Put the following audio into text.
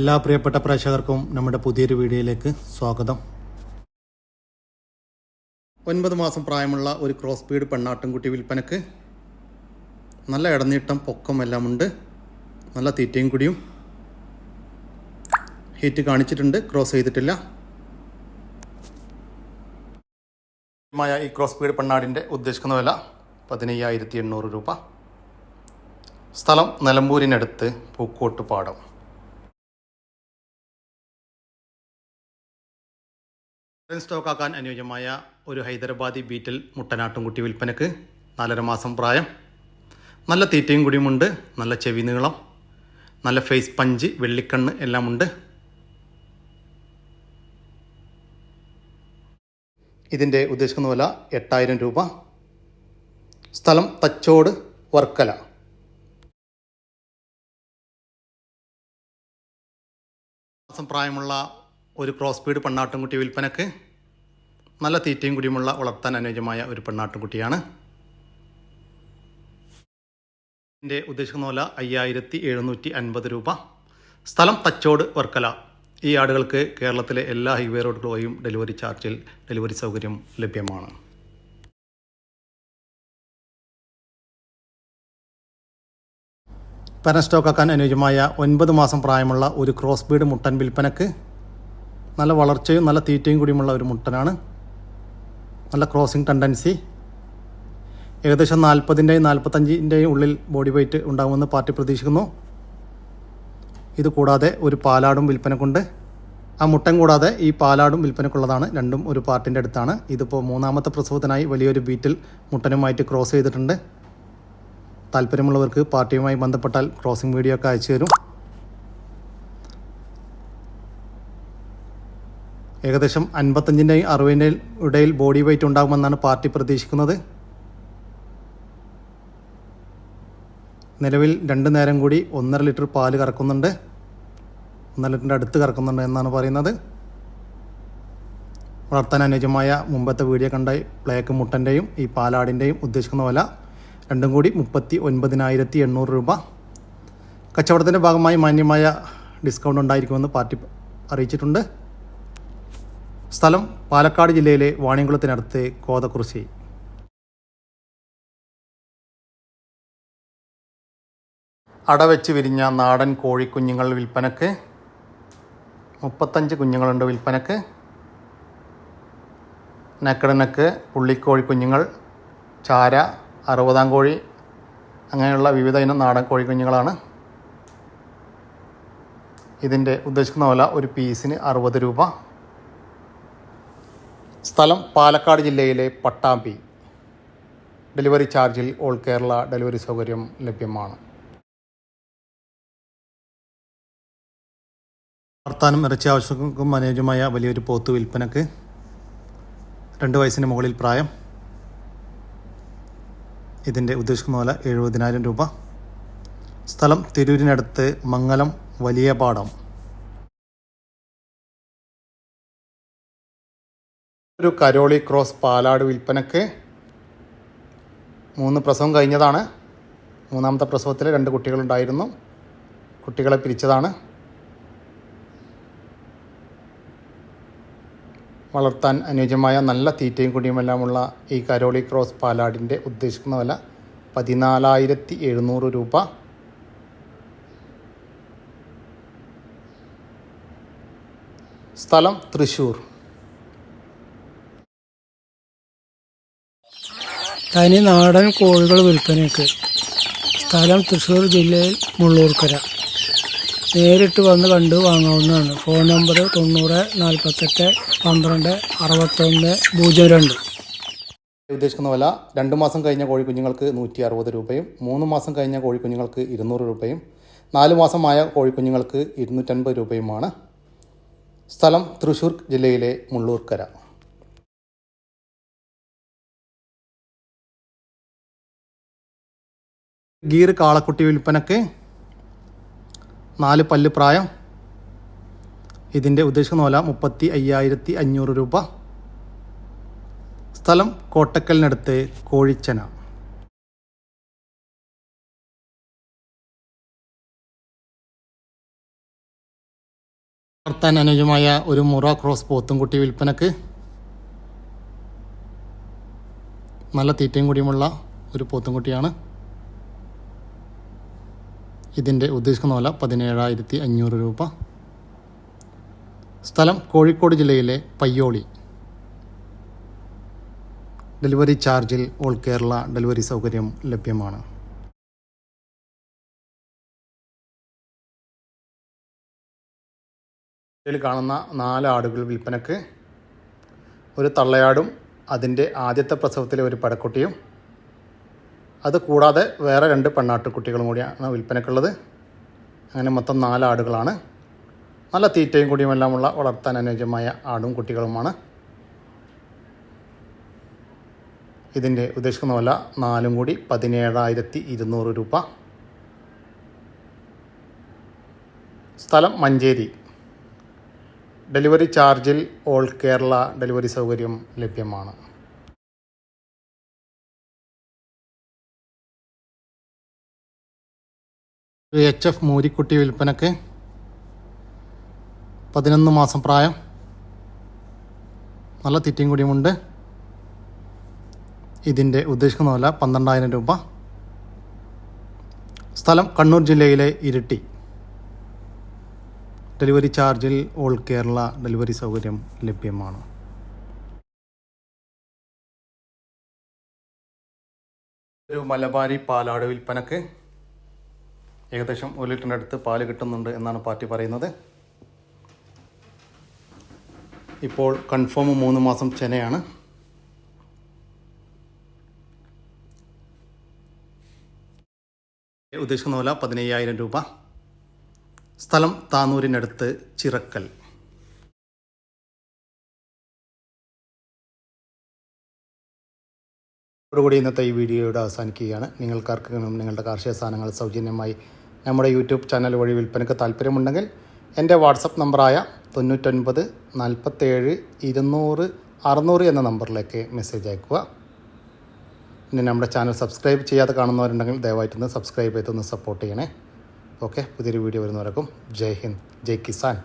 എല്ലാ പ്രിയപ്പെട്ട പ്രേക്ഷകർക്കും നമ്മുടെ പുതിയൊരു വീഡിയോയിലേക്ക് സ്വാഗതം. 9 മാസം പ്രായമുള്ള ഒരു ക്രോസ് ബീഡ് പെണ്ണാട്ടുംകുട്ടി വിൽപ്പനക്ക്. നല്ല ഇടനീട്ടം പൊക്കം എല്ലാം ഉണ്ട്. നല്ല തീറ്റയും കുടിയും. ഹീറ്റ് കാണിച്ചിട്ടുണ്ട്, ക്രോസ് ചെയ്തിട്ടില്ല. ഈ ക്രോസ് ബീഡ് പെണ്ണാടിൻ്റെ ഉദ്ദേശിക്കുന്ന വില 15,800 രൂപ. സ്ഥലം നിലമ്പൂരിനടുത്ത് പൂക്കോട്ട് പാടം. സ്റ്റോക്കാക്കാൻ അനുയോജ്യമായ ഒരു ഹൈദരാബാദി ബീറ്റൽ മുട്ടനാട്ടുംകുട്ടി വിൽപ്പനക്ക്. 4.5 മാസം പ്രായം. നല്ല തീറ്റയും കുടിയുമുണ്ട്. നല്ല ചെവി നീളം, നല്ല ഫേസ് പഞ്ച്, വെള്ളിക്കണ്ണ് എല്ലാം ഉണ്ട്. ഇതിൻ്റെ ഉദ്ദേശിക്കുന്ന വില 8,000 രൂപ. സ്ഥലം തച്ചോട്, വർക്കല. മാസം പ്രായമുള്ള ഒരു ക്രോസ് ബീഡ് പെണ്ണാട്ടുംകുട്ടി വിൽപ്പനക്ക്. നല്ല തീറ്റയും കുടിയുമുള്ള വളർത്താൻ അനുയോജ്യമായ ഒരു പെണ്ണാട്ടുംകുട്ടിയാണ്. ഇതിൻ്റെ ഉദ്ദേശിക്കുന്ന വില 5,750 രൂപ. സ്ഥലം തച്ചോട്, വർക്കല. ഈ ആടുകൾക്ക് കേരളത്തിലെ എല്ലാ ഹൈവേ റോഡുകൾ വഴിയും ഡെലിവറി ചാർജിൽ ഡെലിവറി സൗകര്യം ലഭ്യമാണ്. പരൻ സ്റ്റോക്കാക്കാൻ അനുയോജ്യമായ 9 മാസം പ്രായമുള്ള ഒരു ക്രോസ് ബീഡ് മുട്ടൻ വിൽപ്പനക്ക്. നല്ല വളർച്ചയും നല്ല തീറ്റയും കൂടിയുമുള്ള ഒരു മുട്ടനാണ്. നല്ല ക്രോസിംഗ് ടെൻഡൻസി. ഏകദേശം 40-ൻ്റെയും 45-ൻ്റെയും ഉള്ളിൽ ബോഡി വെയ്റ്റ് ഉണ്ടാകുമെന്ന് പാർട്ടി പ്രതീക്ഷിക്കുന്നു. ഇത് കൂടാതെ ഒരു പാലാടും വിൽപ്പനക്കുണ്ട്. ആ മുട്ടൻ കൂടാതെ ഈ പാലാടും വിൽപ്പനക്കുള്ളതാണ്. രണ്ടും ഒരു പാർട്ടിൻ്റെ അടുത്താണ്. ഇതിപ്പോൾ 3ാമത്തെ പ്രസവത്തിനായി വലിയൊരു ബീറ്റിൽ മുട്ടനുമായിട്ട് ക്രോസ് ചെയ്തിട്ടുണ്ട്. താല്പര്യമുള്ളവർക്ക് പാർട്ടിയുമായി ബന്ധപ്പെട്ടാൽ ക്രോസിംഗ് വീഡിയോ ഒക്കെ അയച്ചു തരും. ഏകദേശം 55-ൻ്റെയും 60-ൻ്റെയും ഇടയിൽ ബോഡി വെയ്റ്റ് ഉണ്ടാകുമെന്നാണ് പാർട്ടി പ്രതീക്ഷിക്കുന്നത്. നിലവിൽ 2 നേരം കൂടി 1.5 ലിറ്റർ പാല് കറക്കുന്നുണ്ട്. 1.5 ലിറ്ററിൻ്റെ അടുത്ത് കറക്കുന്നുണ്ട് എന്നാണ് പറയുന്നത്. വളർത്താൻ അനുയോജ്യമായ മുമ്പത്തെ വീഡിയോ കണ്ട ബ്ലാക്ക് മുട്ടൻ്റെയും ഈ പാലാടിൻ്റെയും ഉദ്ദേശിക്കുന്ന വില രണ്ടും കൂടി 39,800 രൂപ. കച്ചവടത്തിൻ്റെ ഭാഗമായി മാന്യമായ ഡിസ്കൗണ്ട് ഉണ്ടായിരിക്കുമെന്ന് പാർട്ടി അറിയിച്ചിട്ടുണ്ട്. സ്ഥലം പാലക്കാട് ജില്ലയിലെ വാണിയംകുളത്തിനടുത്ത് കോതക്കുറിശി. അടവെച്ച് വിരിഞ്ഞ നാടൻ കോഴിക്കുഞ്ഞുങ്ങൾ വിൽപ്പനക്ക്. 35 കുഞ്ഞുങ്ങളുണ്ട് വിൽപ്പനക്ക്. നെക്കടനക്ക്, പുള്ളിക്കോഴിക്കുഞ്ഞുങ്ങൾ, ചാര, 60-ാം കോഴി, അങ്ങനെയുള്ള വിവിധ ഇനം നാടൻ കോഴിക്കുഞ്ഞുങ്ങളാണ്. ഇതിൻ്റെ ഉദ്ദേശിക്കുന്ന വില ഒരു പീസിന് 60 രൂപ. സ്ഥലം പാലക്കാട് ജില്ലയിലെ പട്ടാമ്പി. ഡെലിവറി ചാർജിൽ ഓൾ കേരള ഡെലിവറി സൗകര്യം ലഭ്യമാണ്. വളർത്താനും ഇറച്ചി ആവശ്യങ്ങൾക്കും അനുയോജ്യമായ വലിയൊരു പോത്ത് വിൽപ്പനക്ക്. 2 വയസ്സിന് മുകളിൽ പ്രായം. ഇതിൻ്റെ ഉദ്ദേശിക്കുന്ന വില 70,000 രൂപ. സ്ഥലം തിരൂരിനടുത്ത് മംഗലം വലിയ പാടം. ഒരു കരോളി ക്രോസ് പാലാട് വിൽപ്പനക്ക്. 3 പ്രസവം കഴിഞ്ഞതാണ്. 3ാമത്തെ പ്രസവത്തിൽ 2 കുട്ടികളുണ്ടായിരുന്നു. കുട്ടികളെ പിരിച്ചതാണ്. വളർത്താൻ അനുയോജ്യമായ നല്ല തീറ്റയും കുടിയുമെല്ലാമുള്ള ഈ കരോളി ക്രോസ് പാലാടിൻ്റെ ഉദ്ദേശിക്കുന്ന വില 14,700 രൂപ. സ്ഥലം തൃശ്ശൂർ. തനി നാടൻ കോഴികൾ വിൽപ്പനയ്ക്ക്. സ്ഥലം തൃശ്ശൂർ ജില്ലയിൽ മുള്ളൂർക്കര. നേരിട്ട് വന്ന് കണ്ട് വാങ്ങാവുന്നതാണ്. Phone number 90 48 12 61 02. ഉദ്ദേശിക്കുന്ന വില 2 മാസം കഴിഞ്ഞ കോഴിക്കുഞ്ഞുങ്ങൾക്ക് 160 രൂപയും 3 മാസം കഴിഞ്ഞ കോഴിക്കുഞ്ഞുങ്ങൾക്ക് 200 രൂപയും 4 മാസമായ കോഴിക്കുഞ്ഞുങ്ങൾക്ക് 250 രൂപയുമാണ്. സ്ഥലം തൃശ്ശൂർ ജില്ലയിലെ മുള്ളൂർക്കര. ഗീർ കാളക്കുട്ടി വിൽപ്പനക്ക്. 4 പല്ല് പ്രായം. ഇതിൻ്റെ ഉദ്ദേശിക്കുന്ന വില 35,500 രൂപ. സ്ഥലം കോട്ടക്കലിനടുത്ത് കോഴിച്ചന. വളർത്താൻ അനുയോജ്യമായ ഒരു മുറ ക്രോസ് പോത്തുംകുട്ടി വിൽപ്പനക്ക്. നല്ല തീറ്റയും കൂടിയുമുള്ള ഒരു പോത്തുംകുട്ടിയാണ്. ഇതിൻ്റെ ഉദ്ദേശിക്കുന്ന വില 17,500 രൂപ. സ്ഥലം കോഴിക്കോട് ജില്ലയിലെ പയ്യോളി. ഡെലിവറി ചാർജിൽ ഓൾ കേരള ഡെലിവറി സൗകര്യം ലഭ്യമാണ്. ഇതിൽ കാണുന്ന 4 ആടുകൾ വിൽപ്പനക്ക്. ഒരു തള്ളയാടും അതിൻ്റെ ആദ്യത്തെ പ്രസവത്തിലെ ഒരു പടക്കുട്ടിയും, അത് കൂടാതെ വേറെ 2 പെണ്ണാട്ടുകുട്ടികളും കൂടിയാണ് വിൽപ്പനക്കുള്ളത്. അങ്ങനെ മൊത്തം 4 ആടുകളാണ്. നല്ല തീറ്റയും കൂടിയുമെല്ലാമുള്ള വളർത്താൻ അനുയോജ്യമായ ആടും കുട്ടികളുമാണ്. ഇതിൻ്റെ ഉദ്ദേശിക്കുന്ന വില 4 കൂടി 17,200 രൂപ. സ്ഥലം മഞ്ചേരി. ഡെലിവറി ചാർജിൽ ഓൾ കേരള ഡെലിവറി സൗകര്യം ലഭ്യമാണ്. ഒരു HF മൂരിക്കുട്ടി വിൽപ്പനക്ക്. 11 മാസം പ്രായം. നല്ല തീറ്റയും കൂടിയുമുണ്ട്. ഇതിൻ്റെ ഉദ്ദേശിക്കുന്ന വില 12,000 രൂപ. സ്ഥലം കണ്ണൂർ ജില്ലയിലെ ഇരിട്ടി. ഡെലിവറി ചാർജിൽ ഓൾ കേരള ഡെലിവറി സൗകര്യം ലഭ്യമാണ്. ഒരു മലബാരി പാലാട് വിൽപ്പനക്ക്. ഏകദേശം 1 ലിറ്ററിൻ്റെ അടുത്ത് പാല് കിട്ടുന്നുണ്ട് എന്നാണ് പാർട്ടി പറയുന്നത്. ഇപ്പോൾ കൺഫേം 3 മാസം ചെനയാണ്. ഉദ്ദേശിക്കുന്ന വില 15,000 രൂപ. സ്ഥലം താനൂരിനടുത്ത് ചിറക്കൽ. അതോടുകൂടി ഇന്നത്തെ ഈ വീഡിയോയുടെ അവസാനിക്കുകയാണ്. നിങ്ങൾക്കാർക്കെങ്കിലും നിങ്ങളുടെ കാർഷിക സാധനങ്ങൾ സൗജന്യമായി നമ്മുടെ യൂട്യൂബ് ചാനൽ വഴി വിൽപ്പനയ്ക്ക് താല്പര്യമുണ്ടെങ്കിൽ എൻ്റെ വാട്സപ്പ് നമ്പറായ 99 47 200 600 എന്ന നമ്പറിലേക്ക് മെസ്സേജ് അയക്കുക. പിന്നെ നമ്മുടെ ചാനൽ സബ്സ്ക്രൈബ് ചെയ്യാതെ കാണുന്നവരുണ്ടെങ്കിൽ ദയവായിട്ടൊന്ന് സബ്സ്ക്രൈബ് ചെയ്തൊന്ന് സപ്പോർട്ട് ചെയ്യണേ. ഓക്കെ, പുതിയൊരു വീഡിയോ വരുന്നവരേക്കും ജയ് ഹിന്ദ്, ജയ് കിസാൻ.